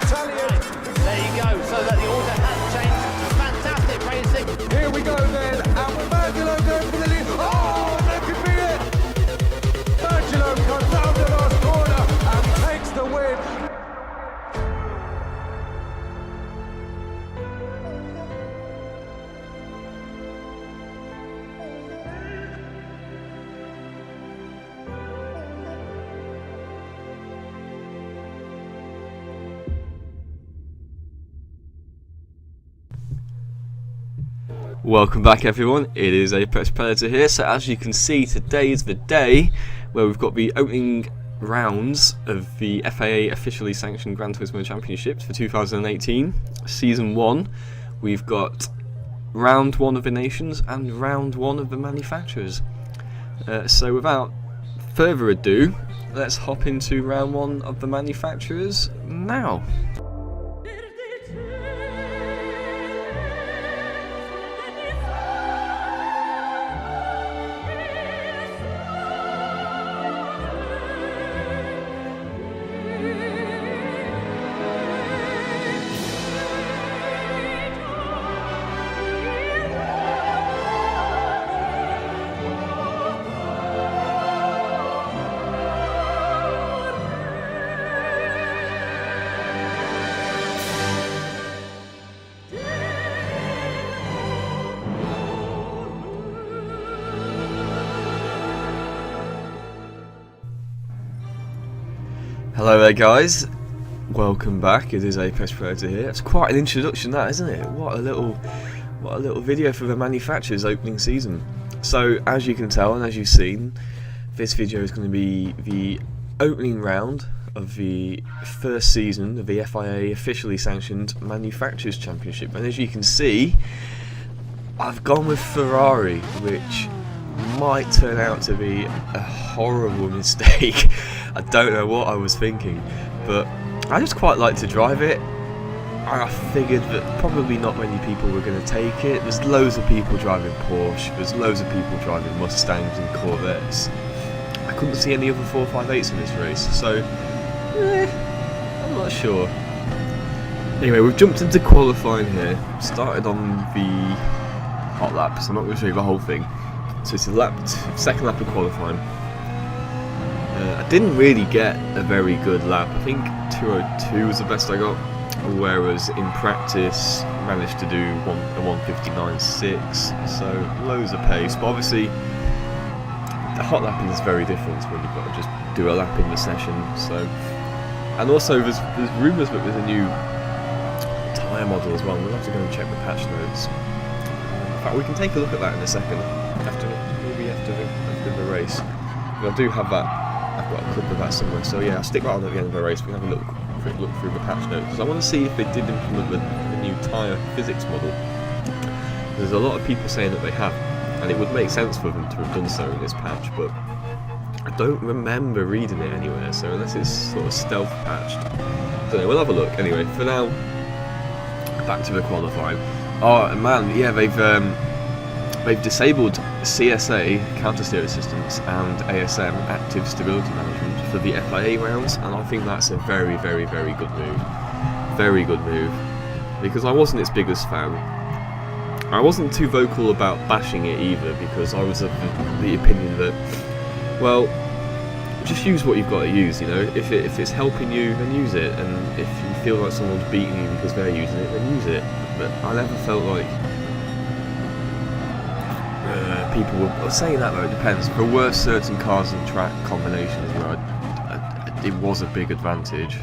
Italian. There you go, so that the order has changed. Fantastic racing. Here we go then, and with Angelo going for the lead. Oh, that could be it. Angelo comes down the last corner and takes the win. Welcome back everyone, it is Apex Predator here. So as you can see, today is the day where we've got the opening rounds of the FIA officially sanctioned Gran Turismo Championships for 2018 Season 1. We've got round 1 of the nations and round 1 of the manufacturers. So without further ado, let's hop into round 1 of the manufacturers now. Hello there guys, welcome back. It is Apex Predator here. It's quite an introduction that, isn't it? What a little video for the manufacturer's opening season. So as you can tell and as you've seen, this video is going to be the opening round of the first season of the FIA officially sanctioned Manufacturers Championship. And as you can see, I've gone with Ferrari, which might turn out to be a horrible mistake. I don't know what I was thinking, but I just quite like to drive it. I figured that probably not many people were going to take it. There's loads of people driving Porsche, there's loads of people driving Mustangs and Corvettes. I couldn't see any other 458s in this race, so I'm not sure. Anyway, we've jumped into qualifying here. Started on the hot lap, so I'm not going to show you the whole thing. So it's the second lap of qualifying. I didn't really get a very good lap. I think 2:02 was the best I got, whereas in practice managed to do a 1:59.6, so loads of pace. But obviously the hot lapping is very different when you've got to just do a lap in the session. So, and also there's rumours that there's a new tyre model as well. We'll have to go and check the patch notes. In fact, we can take a look at that in a second, after the race. But I do have that. I've got a clip of that somewhere, so yeah, I'll stick that on at the end of the race. We can have a quick look through the patch notes, because I want to see if they did implement the new tyre physics model. There's a lot of people saying that they have, and it would make sense for them to have done so in this patch, but I don't remember reading it anywhere, so unless it's sort of stealth patched. So anyway, we'll have a look. Anyway, for now, back to the qualifying. Oh man, yeah, they've disabled CSA, counter steer assistance, and ASM, active stability management, for the FIA rounds, and I think that's a very, very, very good move. Very good move. Because I wasn't its biggest fan. I wasn't too vocal about bashing it either, because I was of the opinion that, well, just use what you've got to use, you know. If it's helping you, then use it, and if you feel like someone's beating you because they're using it, then use it. But I never felt like people were saying that, though. It depends. There were certain cars and track combinations where it was a big advantage.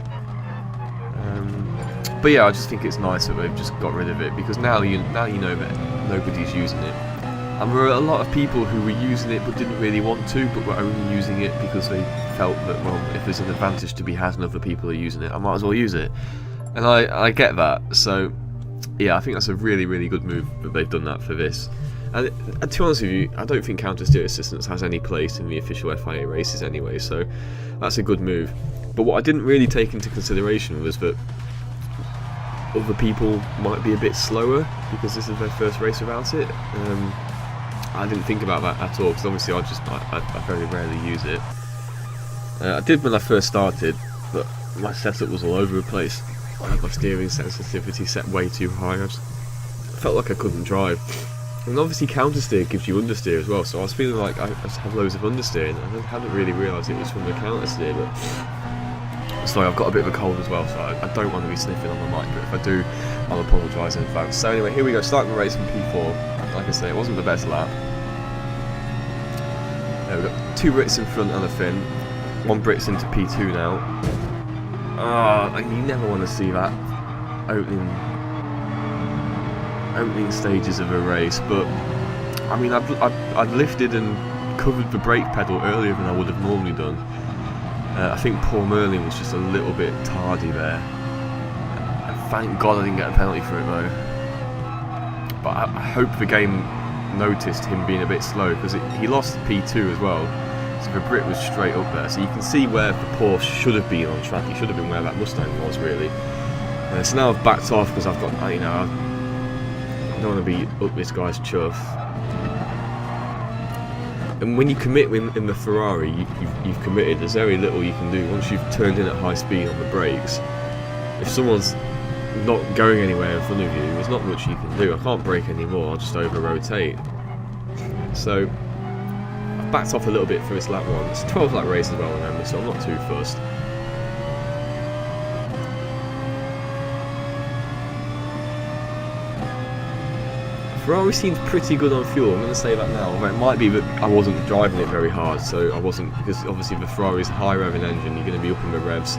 But yeah, I just think it's nice that they've just got rid of it, because now you know that nobody's using it. And there were a lot of people who were using it but didn't really want to, but were only using it because they felt that, well, if there's an advantage to be had and other people are using it, I might as well use it. And I get that. So yeah, I think that's a really, really good move that they've done that for this. And to be honest with you, I don't think counter steer assistance has any place in the official FIA races anyway, so that's a good move. But what I didn't really take into consideration was that other people might be a bit slower because this is their first race without it. I didn't think about that at all, because obviously I very rarely use it. I did when I first started, but my setup was all over the place. I had my steering sensitivity set way too high. I felt like I couldn't drive. And obviously counter steer gives you understeer as well, so I was feeling like I just had loads of understeer, and I hadn't really realised it was from the counter steer. But sorry, I've got a bit of a cold as well, so I don't want to be sniffing on the mic, but if I do, I'll apologise in advance. So anyway, here we go, starting the race in P4. Like I say, it wasn't the best lap. We've got 2 Brits in front and a Finn. 1 Brit's into P2 now. And you never want to see that opening stages of a race, but I mean, I'd lifted and covered the brake pedal earlier than I would have normally done. I think Paul Merlin was just a little bit tardy there. Thank God I didn't get a penalty for it though. But I hope the game noticed him being a bit slow, because he lost P2 as well. So the Brit was straight up there. So you can see where the Porsche should have been on track. He should have been where that Mustang was really. So now I've backed off because I've got, I don't want to be up this guy's chuff. And when you commit in the Ferrari, you've committed. There's very little you can do once you've turned in at high speed on the brakes. If someone's not going anywhere in front of you, there's not much you can do. I can't brake anymore, I'll just over-rotate. So I've backed off a little bit for this lap 1. It's a 12 lap race as well, remember, so I'm not too fussed. Ferrari seems pretty good on fuel, I'm going to say that now. Although it might be that I wasn't driving it very hard, so I wasn't, because obviously the Ferrari's high revving engine, you're going to be up in the revs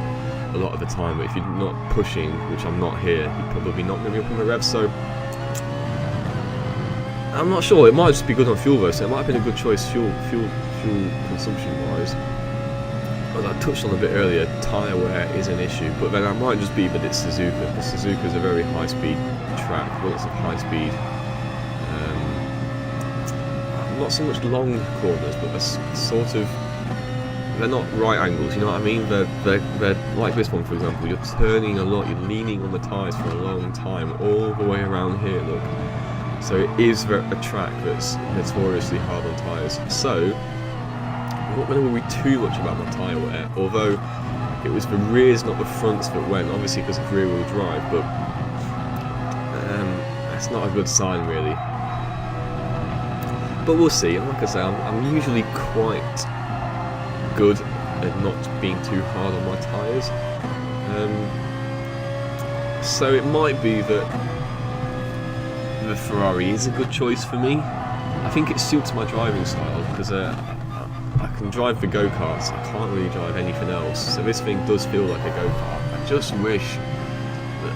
a lot of the time, but if you're not pushing, which I'm not here, you're probably not going to be up in the revs, so I'm not sure. It might just be good on fuel though, so it might have been a good choice fuel consumption wise. As I touched on a bit earlier, tyre wear is an issue, but then it might just be that it's Suzuka, because Suzuka's a very high speed track, lots of high speed. Not so much long corners, but they're sort of, they're not right angles, you know what I mean? They're like this one, for example. You're turning a lot, you're leaning on the tyres for a long time, all the way around here, look. So it is a track that's notoriously hard on tyres. So I'm not going to worry too much about my tyre wear, although it was the rears, not the fronts, that went, obviously because of rear wheel drive, but that's not a good sign really. But we'll see. And like I say, I'm usually quite good at not being too hard on my tyres. So it might be that the Ferrari is a good choice for me. I think it suits my driving style, because I can drive the go-karts. I can't really drive anything else. So this thing does feel like a go-kart. I just wish that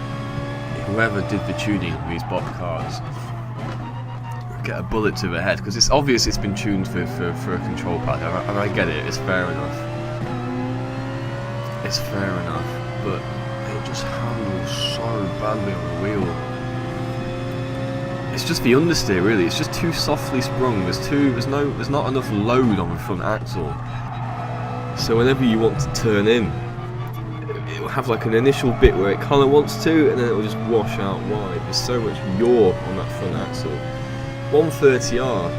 whoever did the tuning of these Bob cars get a bullet to the head, because it's obvious it's been tuned for a control pad, and I get it, it's fair enough, but it just handles so badly on the wheel. It's just the understeer really, it's just too softly sprung, there's not enough load on the front axle, so whenever you want to turn in, it will have like an initial bit where it kind of wants to, and then it will just wash out wide. There's so much yaw on that front axle. 130R,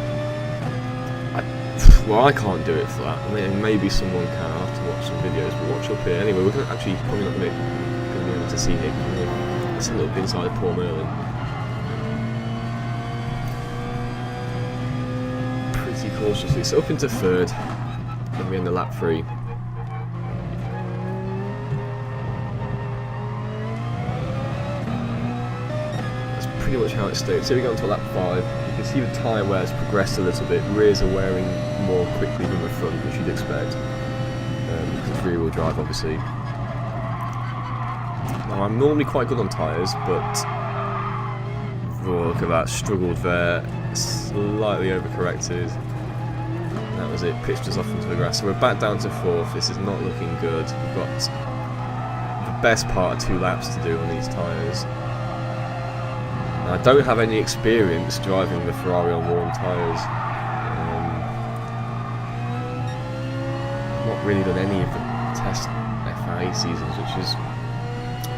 well, I can't do it flat. I mean, maybe someone can. I'll have to watch some videos, but watch up here. Anyway, we're actually probably not going to be able to see Nick. Let's have a look inside Paul Merlin. Pretty cautiously. So up into third, and we're in the lap 3. Pretty much how it stayed. So we go on to lap 5. You can see the tyre wear has progressed a little bit. Rears are wearing more quickly than the front, which you'd expect, because it's rear wheel drive obviously. Now I'm normally quite good on tyres, but oh, look at that, struggled there, slightly overcorrected. That was it, pitched us off into the grass. So we're back down to 4th. This is not looking good. We've got the best part of 2 laps to do on these tyres. I don't have any experience driving the Ferrari on worn tyres. I've not really done any of the test FIA seasons, which is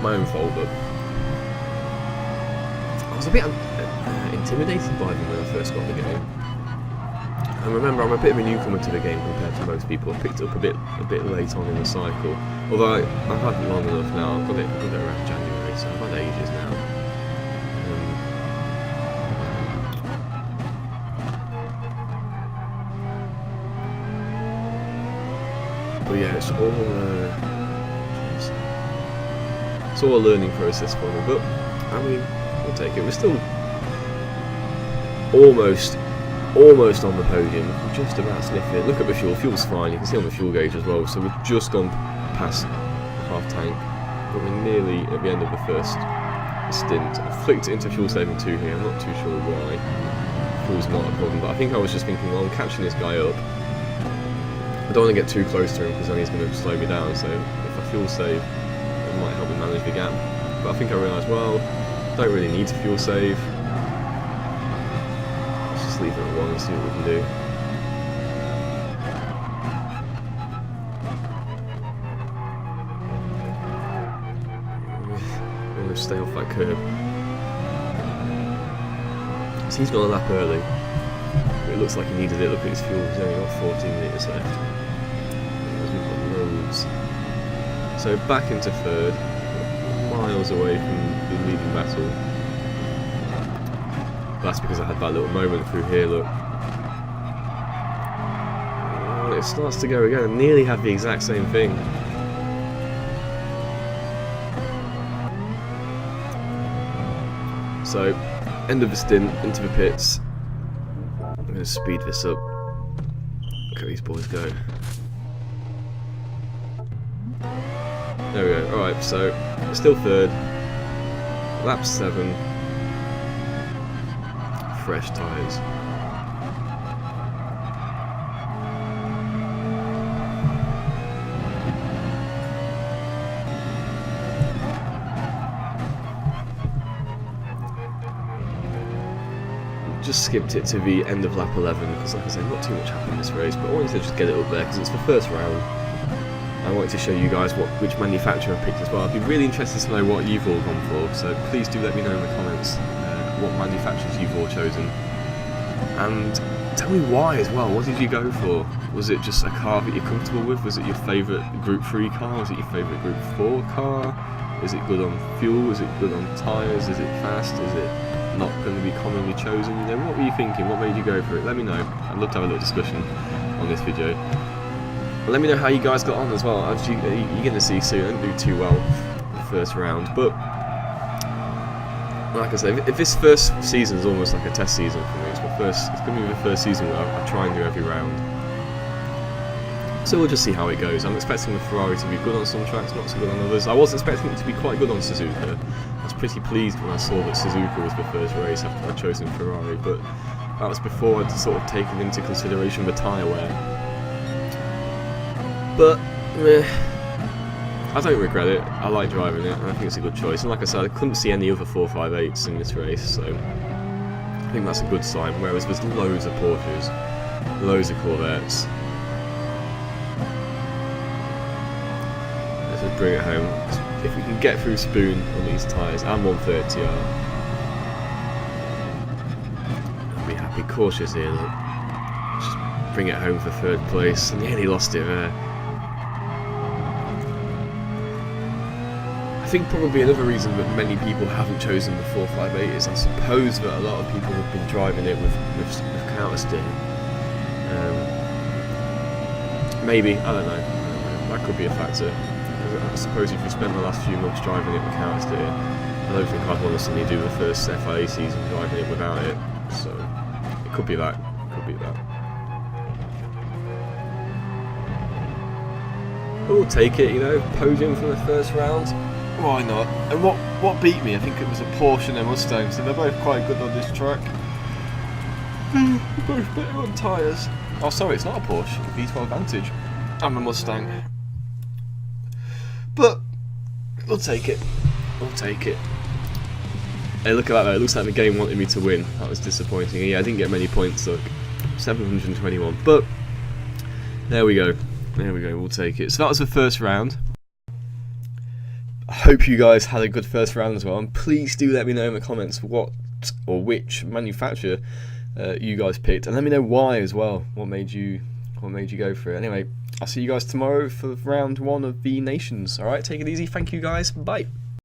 my own fault, but I was a bit intimidated by them when I first got the game. And remember, I'm a bit of a newcomer to the game compared to most people. I picked it up a bit late on in the cycle, although I've had it long enough now. I've got it around January. it's all a learning process for me, but I mean, we'll take it. We're still almost on the podium. We're just about sniffing it. Look at the fuel. Fuel's fine. You can see on the fuel gauge as well. So we've just gone past half tank, but we're nearly at the end of the first stint. I flicked it into fuel saving 2 here. I'm not too sure why. Fuel's not a problem, but I think I was just thinking, well, I'm catching this guy up. I don't want to get too close to him because then he's going to slow me down. So if I fuel save, it might help me manage the gap. But I think I realised, well, don't really need to fuel save. Let's just leave it at 1 and see what we can do. I'm going to stay off that curb. So he's gone a lap early. It looks like he needed it. Look at his fuel. He's only got 14 litres left. We've got loads. So back into third, miles away from the leading battle. That's because I had that little moment through here, look. Oh, it starts to go again. I nearly had the exact same thing. So, end of the stint, into the pits. I'm going to speed this up. Look at these boys go. There we go. Alright, so still third. Lap 7. Fresh tyres. Just skipped it to the end of lap 11 because, like I said, not too much happened in this race, but I wanted to just get it up there because it's the first round. I wanted to show you guys which manufacturer I picked as well. I'd be really interested to know what you've all gone for, so please do let me know in the comments what manufacturers you've all chosen. And tell me why as well. What did you go for? Was it just a car that you're comfortable with? Was it your favourite Group 3 car? Was it your favourite Group 4 car? Is it good on fuel? Is it good on tyres? Is it fast? Is it not going to be commonly chosen? You know, what were you thinking? What made you go for it? Let me know. I'd love to have a little discussion on this video. Let me know how you guys got on as well. As you're going to see soon, I didn't do too well the first round, but like I say, if this first season is almost like a test season for me, it's going to be the first season where I try and do every round. So we'll just see how it goes. I'm expecting the Ferrari to be good on some tracks, not so good on others. I was expecting it to be quite good on Suzuka. I was pretty pleased when I saw that Suzuka was the first race after I'd chosen Ferrari, but that was before I'd sort of taken into consideration the tyre wear. But, I don't regret it. I like driving it, and I think it's a good choice. And like I said, I couldn't see any other 458s in this race, so I think that's a good sign. Whereas there's loads of Porsches, loads of Corvettes. Let's just bring it home. If we can get through Spoon on these tyres and 130R, I'll be happy. Cautious here, look. Just bring it home for third place. I nearly lost it there. I think probably another reason that many people haven't chosen the 458 is I suppose that a lot of people have been driving it with counter steer. Maybe, I don't know, that could be a factor. I suppose if you spent the last few months driving it with counter steer, I don't think I'd want to suddenly do the first FIA season driving it without it, so it could be that, But we'll take it, you know, podium from the first round. Why not? And what beat me? I think it was a Porsche and a Mustang, so they're both quite good on this track. They're both better on tyres. Oh, sorry, it's not a Porsche, a V12 Vantage. I'm a Mustang. But we'll take it. Hey, look at that though. It looks like the game wanted me to win. That was disappointing. Yeah, I didn't get many points, look. 721. But there we go. We'll take it. So that was the first round. I hope you guys had a good first round as well, and please do let me know in the comments what or which manufacturer you guys picked, and let me know why as well. What made you go for it? Anyway, I'll see you guys tomorrow for round 1 of the Nations. Alright, take it easy. Thank you guys. Bye.